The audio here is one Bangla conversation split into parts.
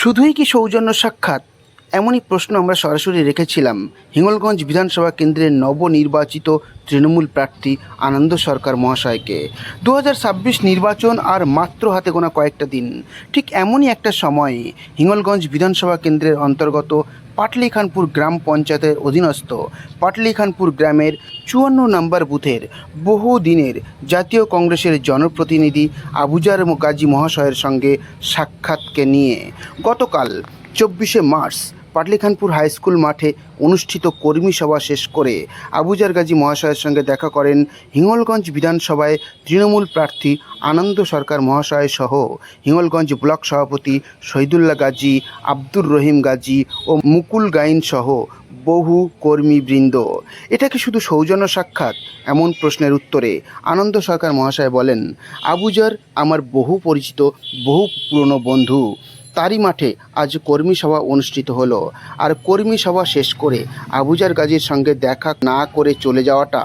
শুধুই কি সৌজন্য সাক্ষাৎ? এমনই প্রশ্ন আমরা সরাসরি রেখেছিলাম হিঙ্গলগঞ্জ বিধানসভা কেন্দ্রের নবনির্বাচিত তৃণমূল প্রার্থী আনন্দ সরকার মহাশয়কে। 2026 নির্বাচন আর মাত্র হাতে গোনা কয়েকটা দিন। ঠিক এমনই একটা সময়ে হিঙ্গলগঞ্জ বিধানসভা কেন্দ্রের অন্তর্গত পাটলিখানপুর গ্রাম পঞ্চায়েতের অধীনস্থ পাটলিখানপুর গ্রামের 54 নম্বর বুথের বহু দিনের জাতীয় কংগ্রেসের জনপ্রতিনিধি আবুজার গাজী মহাশয়ের সঙ্গে সাক্ষাৎকে নিয়ে গতকাল 24শে মার্চ পাটলিখানপুর হাইস্কুল মাঠে অনুষ্ঠিত কর্মী সভা শেষ করে আবুজার গাজী মহাশয়ের সঙ্গে দেখা করেন হিঙ্গলগঞ্জ বিধানসভায় তৃণমূল প্রার্থী আনন্দ সরকার মহাশয় সহ হিঙ্গলগঞ্জ ব্লক সভাপতি শহীদুল্লাহ গাজী, আব্দুর রহিম গাজী ও মুকুল গাইন সহ বহু কর্মীবৃন্দ। এটা কি শুধু সৌজন্য সাক্ষাৎ? এমন প্রশ্নের উত্তরে আনন্দ সরকার মহাশয় বলেন, আবুজার আমার বহু পরিচিত, বহু পুরনো বন্ধু। তারই মাঠে আজ কর্মী সভা অনুষ্ঠিত হলো। আর কর্মী সভা শেষ করে আবুজার গাজীর সঙ্গে দেখা না করে চলে যাওয়াটা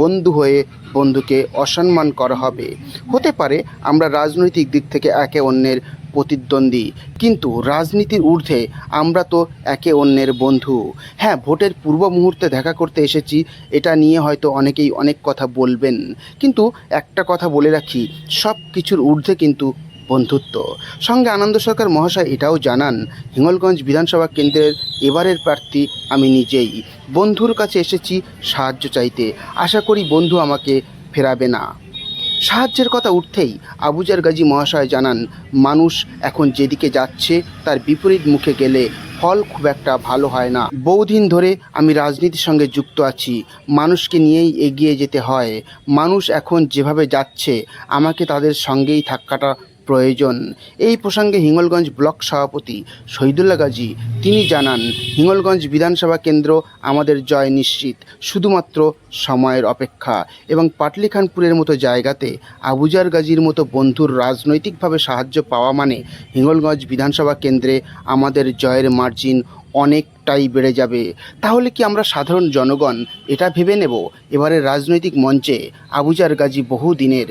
বন্ধু হয়ে বন্ধুকে অসম্মান করা হবে। হতে পারে আমরা রাজনৈতিক দিক থেকে একে অন্যের প্রতিদ্বন্দ্বী, কিন্তু রাজনীতির ঊর্ধ্বে আমরা তো একে অন্যের বন্ধু। হ্যাঁ, ভোটের পূর্ব মুহূর্তে দেখা করতে এসেছি, এটা নিয়ে হয়তো অনেকেই অনেক কথা বলবেন, কিন্তু একটা কথা বলে রাখি, সব কিছুর ঊর্ধ্বে কিন্তু বন্ধুত্ব। সঙ্গে আনন্দ সরকার মহাশয় এটাও জানান, হিঙ্গলগঞ্জ বিধানসভা কেন্দ্রের এবারের প্রার্থী আমি নিজেই। বন্ধুর কাছে এসেছি সাহায্য চাইতে, আশা করি বন্ধু আমাকে ফেরাবে না। সাহায্যের কথা উঠতেই আবুজার গাজী মহাশয় জানান, মানুষ এখন যেদিকে যাচ্ছে তার বিপরীত মুখে গেলে ফল খুব একটা ভালো হয় না। বহুদিন ধরে আমি রাজনীতির সঙ্গে যুক্ত আছি, মানুষকে নিয়েই এগিয়ে যেতে হয়। মানুষ এখন যেভাবে যাচ্ছে আমাকে তাদের সঙ্গেই থাকাটা প্রয়োজন। এই প্রসঙ্গে হিঙ্গলগঞ্জ ব্লক সভাপতি শহীদুল্লাহ গাজী তিনি জানান, হিঙ্গলগঞ্জ বিধানসভা কেন্দ্র আমাদের জয় নিশ্চিত, শুধুমাত্র সময়ের অপেক্ষা। এবং পাটলিখানপুরের মতো জায়গাতে আবুজার গাজীর মতো বন্ধুর রাজনৈতিকভাবে সাহায্য পাওয়া মানে হিঙ্গলগঞ্জ বিধানসভা কেন্দ্রে আমাদের জয়ের মার্জিন অনেকটাই বেড়ে যাবে। তাহলে কি আমরা সাধারণ জনগণ এটা ভেবে নেব এবারের রাজনৈতিক মঞ্চে আবুজার গাজী বহু দিনের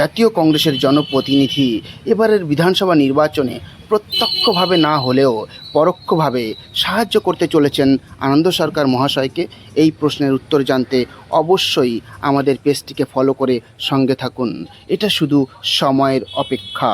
জাতীয় কংগ্রেসের জনপ্রতিনিধি এবারের বিধানসভা নির্বাচনে প্রত্যক্ষভাবে না হলেও পরোক্ষভাবে সাহায্য করতে চলেছেন আনন্দ সরকার মহাশয়কে? এই প্রশ্নের উত্তর জানতে অবশ্যই আমাদের পেজটিকে ফলো করে সঙ্গে থাকুন। এটা শুধু সময়ের অপেক্ষা।